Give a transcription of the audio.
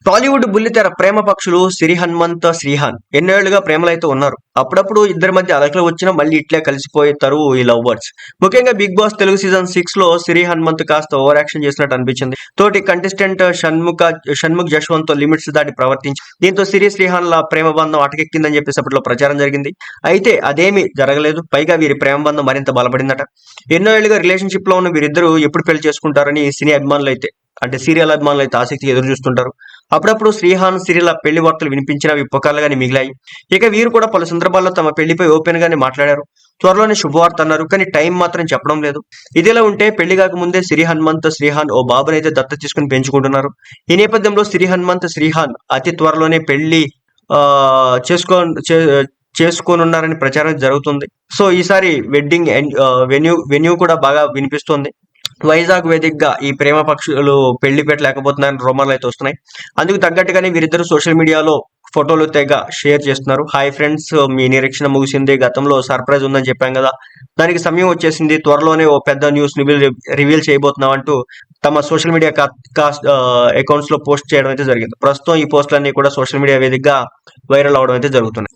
టాలీవుడ్ బుల్లితెర ప్రేమ పక్షులు సిరి హనుమంత్, శ్రీహాన్ ఎన్నేళ్లుగా ప్రేమలో అయితే ఉన్నారు. అప్పుడప్పుడు ఇద్దరి మధ్య అలకలు వచ్చినా మళ్ళీ ఇట్లే కలిసిపోతారు ఈ లవ్ బర్డ్స్. ముఖ్యంగా బిగ్ బాస్ తెలుగు సీజన్ 6 లో సిరి హనుమంత్ కాస్త ఓవర్ యాక్షన్ చేసినట్టు అనిపించింది. తోటి కంటెస్టెంట్ షణ్ముఖ్ జశ్వంత్ తో లిమిట్స్ దాటి ప్రవర్తించి దీంతో సిరి శ్రీహాన్ ల ప్రేమ బంధం అటకెక్కిందని చెప్పేసి అప్పట్లో ప్రచారం జరిగింది. అయితే అదేమీ జరగలేదు. పైగా వీరి ప్రేమ బంధం మరింత బలపడిందట. ఎన్నో ఏళ్లుగా రిలేషన్షిప్ లో ఉన్న వీరిద్దరూ ఎప్పుడు పెళ్లి చేసుకుంటారని సినీ అభిమానులు అయితే అంటే సీరియల్ అభిమానులు అయితే ఆసక్తిగా ఎదురు చూస్తుంటారు. అప్పుడప్పుడు శ్రీహాన్, సిరిల పెళ్లి వార్తలు వినిపించినవి పుకార్లుగానే మిగిలాయి. ఇక వీరు కూడా పలు సందర్భాల్లో తమ పెళ్లిపై ఓపెన్ గానే మాట్లాడారు. త్వరలోనే శుభవార్త అన్నారు. కానీ టైం మాత్రం చెప్పడం లేదు. ఇదిలా ఉంటే పెళ్లి కాకముందే సిరి హనుమంత్, శ్రీహాన్ ఓ బాబునైతే దత్తత తీసుకుని పెంచుకుంటున్నారు. ఈ నేపథ్యంలో సిరి హనుమంత్, శ్రీహాన్ అతి త్వరలోనే పెళ్లి ఆ చేసుకో చే- చేసుకోనున్నారని ప్రచారం జరుగుతుంది. సో ఈసారి వెడ్డింగ్ వెన్యూ కూడా బాగా వినిపిస్తోంది. వైజాగ్ వేదికగా ఈ ప్రేమ పక్షులు పెళ్లి పెట్టలేకపోతున్నారని రూమర్లు అయితే వస్తున్నాయి. అందుకు తగ్గట్టుగానే వీరిద్దరు సోషల్ మీడియాలో ఫోటోలు తెగ షేర్ చేస్తున్నారు. హాయ్ ఫ్రెండ్స్, మీ నిరీక్షణ ముగిసింది. గతంలో సర్ప్రైజ్ ఉందని చెప్పాం కదా, దానికి సమయం వచ్చేసింది. త్వరలోనే ఓ పెద్ద న్యూస్ రివీల్ చేయబోతున్నాం అంటూ తమ సోషల్ మీడియా అకౌంట్స్ లో పోస్ట్ చేయడం అయితే జరిగింది. ప్రస్తుతం ఈ పోస్టులన్నీ కూడా సోషల్ మీడియా వేదికగా వైరల్ అవడం అయితే జరుగుతున్నాయి.